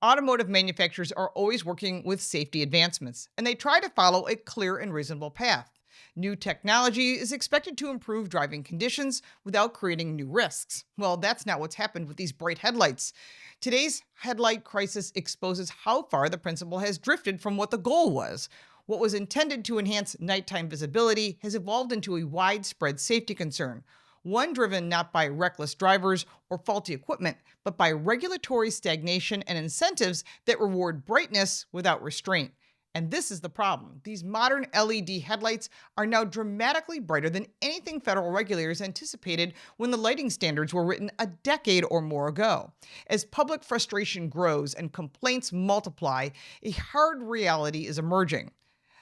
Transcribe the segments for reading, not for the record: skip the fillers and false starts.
Automotive manufacturers are always working with safety advancements, and they try to follow a clear and reasonable path. New technology is expected to improve driving conditions without creating new risks. Well, that's not what's happened with these bright headlights. Today's headlight crisis exposes how far the principle has drifted from what the goal was. What was intended to enhance nighttime visibility has evolved into a widespread safety concern, one driven not by reckless drivers or faulty equipment, but by regulatory stagnation and incentives that reward brightness without restraint. And this is the problem. These modern LED headlights are now dramatically brighter than anything federal regulators anticipated when the lighting standards were written a decade or more ago. As public frustration grows and complaints multiply, a hard reality is emerging.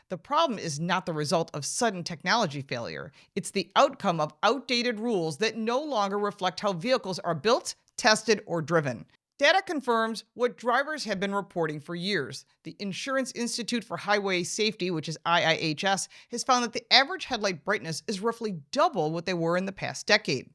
The problem is not the result of sudden technology failure. It's the outcome of outdated rules that no longer reflect how vehicles are built, tested, or driven. Data confirms what drivers have been reporting for years. The Insurance Institute for Highway Safety, which is IIHS, has found that the average headlight brightness is roughly double what they were in the past decade.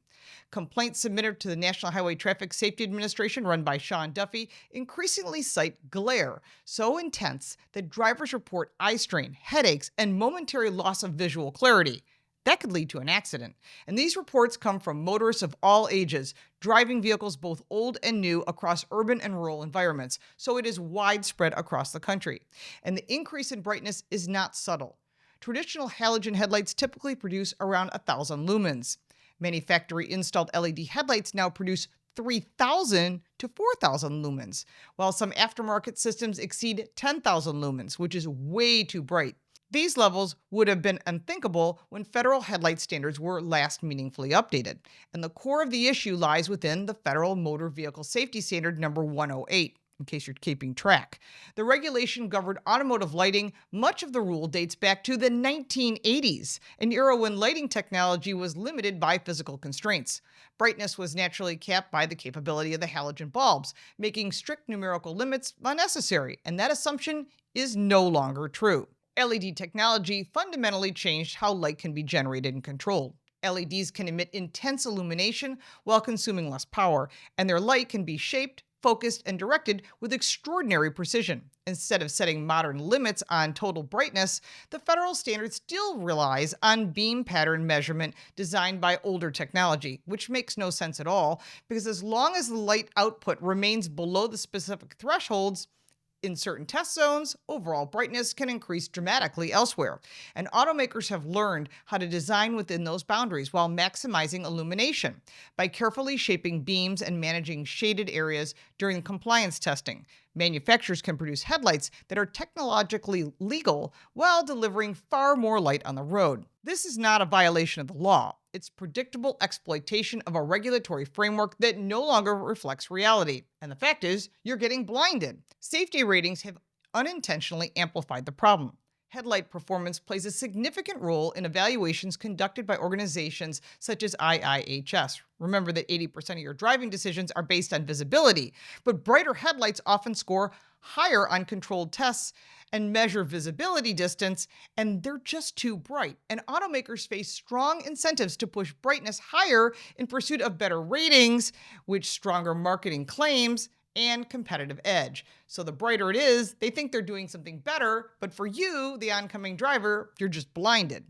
Complaints submitted to the National Highway Traffic Safety Administration, run by Sean Duffy, increasingly cite glare so intense that drivers report eye strain, headaches, and momentary loss of visual clarity. That could lead to an accident. And these reports come from motorists of all ages, driving vehicles both old and new across urban and rural environments, so it is widespread across the country. And the increase in brightness is not subtle. Traditional halogen headlights typically produce around 1,000 lumens. Many factory-installed LED headlights now produce 3,000 to 4,000 lumens, while some aftermarket systems exceed 10,000 lumens, which is way too bright. These levels would have been unthinkable when federal headlight standards were last meaningfully updated, and the core of the issue lies within the Federal Motor Vehicle Safety Standard number 108. In case you're keeping track. The regulation governed automotive lighting. Much of the rule dates back to the 1980s, an era when lighting technology was limited by physical constraints. Brightness was naturally capped by the capability of the halogen bulbs, making strict numerical limits unnecessary, and that assumption is no longer true. LED technology fundamentally changed how light can be generated and controlled. LEDs can emit intense illumination while consuming less power, and their light can be shaped, focused, and directed with extraordinary precision. Instead of setting modern limits on total brightness, the federal standard still relies on beam pattern measurement designed by older technology, which makes no sense at all, because as long as the light output remains below the specific thresholds, in certain test zones, overall brightness can increase dramatically elsewhere. And automakers have learned how to design within those boundaries while maximizing illumination by carefully shaping beams and managing shaded areas during compliance testing. Manufacturers can produce headlights that are technologically legal while delivering far more light on the road. This is not a violation of the law. It's predictable exploitation of a regulatory framework that no longer reflects reality. And the fact is, you're getting blinded. Safety ratings have unintentionally amplified the problem. Headlight performance plays a significant role in evaluations conducted by organizations such as IIHS. Remember that 80% of your driving decisions are based on visibility, but brighter headlights often score higher on controlled tests and measure visibility distance, and they're just too bright. And automakers face strong incentives to push brightness higher in pursuit of better ratings, which stronger marketing claims, and competitive edge. So the brighter it is, they think they're doing something better, but for you, the oncoming driver, you're just blinded.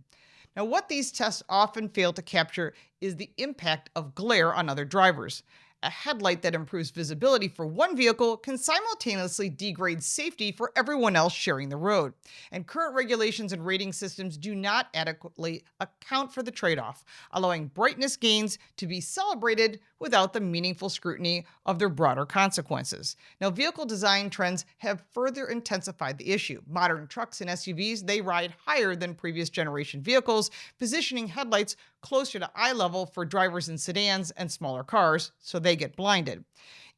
Now, what these tests often fail to capture is the impact of glare on other drivers. A headlight that improves visibility for one vehicle can simultaneously degrade safety for everyone else sharing the road. And current regulations and rating systems do not adequately account for the trade-off, allowing brightness gains to be celebrated without the meaningful scrutiny of their broader consequences. Now, vehicle design trends have further intensified the issue. Modern trucks and SUVs, they ride higher than previous generation vehicles, positioning headlights closer to eye level for drivers in sedans and smaller cars, so they get blinded.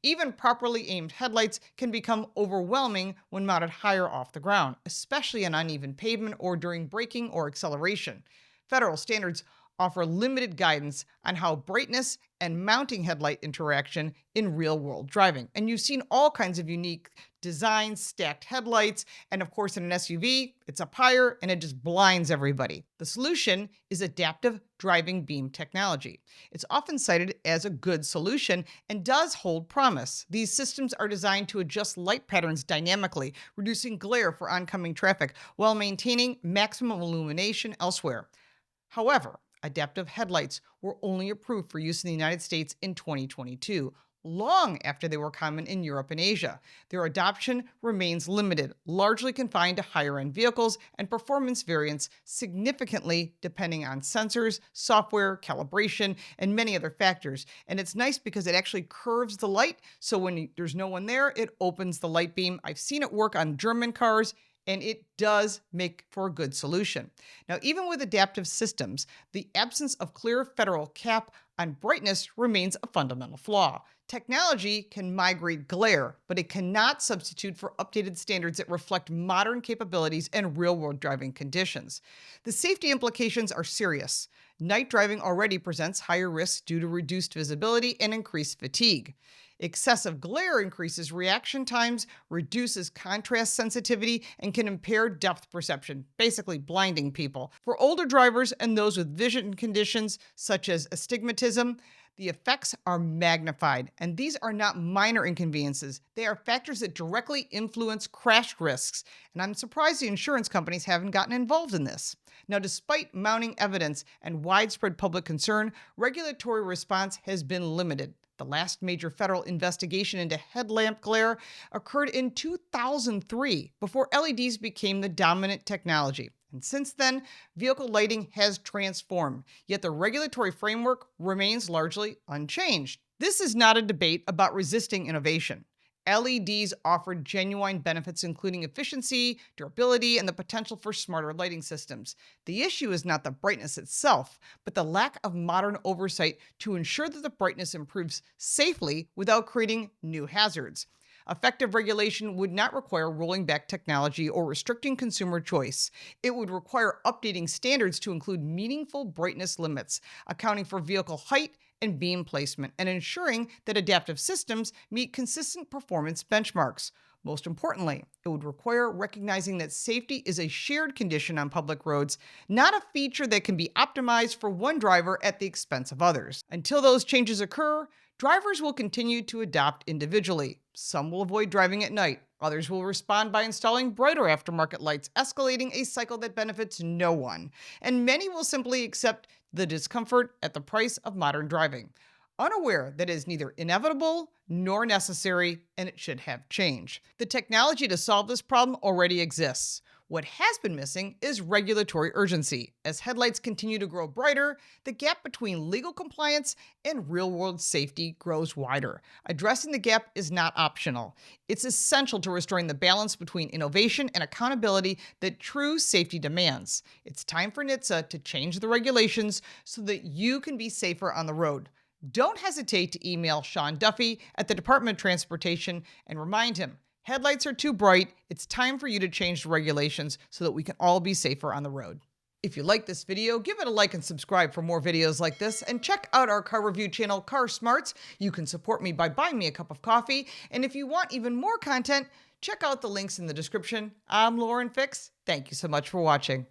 Even properly aimed headlights can become overwhelming when mounted higher off the ground, especially on uneven pavement or during braking or acceleration. Federal standards offer limited guidance on how brightness and mounting headlight interaction in real-world driving. And you've seen all kinds of unique designs, stacked headlights, and of course in an SUV, it's up higher and it just blinds everybody. The solution is adaptive driving beam technology. It's often cited as a good solution and does hold promise. These systems are designed to adjust light patterns dynamically, reducing glare for oncoming traffic while maintaining maximum illumination elsewhere. However, adaptive headlights were only approved for use in the United States in 2022, long after they were common in Europe and Asia. Their adoption remains limited, largely confined to higher-end vehicles and performance variants, significantly depending on sensors, software, calibration, and many other factors. And it's nice because it actually curves the light, so when there's no one there, it opens the light beam. I've seen it work on German cars, and it does make for a good solution. Now, even with adaptive systems, the absence of clear federal cap on brightness remains a fundamental flaw. Technology can migrate glare, but it cannot substitute for updated standards that reflect modern capabilities and real-world driving conditions. The safety implications are serious. Night driving already presents higher risks due to reduced visibility and increased fatigue. Excessive glare increases reaction times, reduces contrast sensitivity, and can impair depth perception, basically blinding people. For older drivers and those with vision conditions such as astigmatism, the effects are magnified, and these are not minor inconveniences. They are factors that directly influence crash risks, and I'm surprised the insurance companies haven't gotten involved in this. Now, despite mounting evidence and widespread public concern, regulatory response has been limited. The last major federal investigation into headlamp glare occurred in 2003, before LEDs became the dominant technology. And since then, vehicle lighting has transformed, yet the regulatory framework remains largely unchanged. This is not a debate about resisting innovation. LEDs offer genuine benefits, including efficiency, durability, and the potential for smarter lighting systems. The issue is not the brightness itself, but the lack of modern oversight to ensure that the brightness improves safely without creating new hazards. Effective regulation would not require rolling back technology or restricting consumer choice. It would require updating standards to include meaningful brightness limits, accounting for vehicle height and beam placement, and ensuring that adaptive systems meet consistent performance benchmarks. Most importantly, it would require recognizing that safety is a shared condition on public roads, not a feature that can be optimized for one driver at the expense of others. Until those changes occur, drivers will continue to adopt individually. Some will avoid driving at night. Others will respond by installing brighter aftermarket lights, escalating a cycle that benefits no one. And many will simply accept the discomfort at the price of modern driving, unaware that it is neither inevitable nor necessary, and it should have change. The technology to solve this problem already exists. What has been missing is regulatory urgency. As headlights continue to grow brighter, the gap between legal compliance and real-world safety grows wider. Addressing the gap is not optional. It's essential to restoring the balance between innovation and accountability that true safety demands. It's time for NHTSA to change the regulations so that you can be safer on the road. Don't hesitate to email Sean Duffy at the Department of Transportation and remind him, headlights are too bright. It's time for you to change the regulations so that we can all be safer on the road. If you like this video, give it a like and subscribe for more videos like this, and check out our car review channel, Car Smarts. You can support me by buying me a cup of coffee, and if you want even more content, check out the links in the description. I'm Lauren Fix. Thank you so much for watching.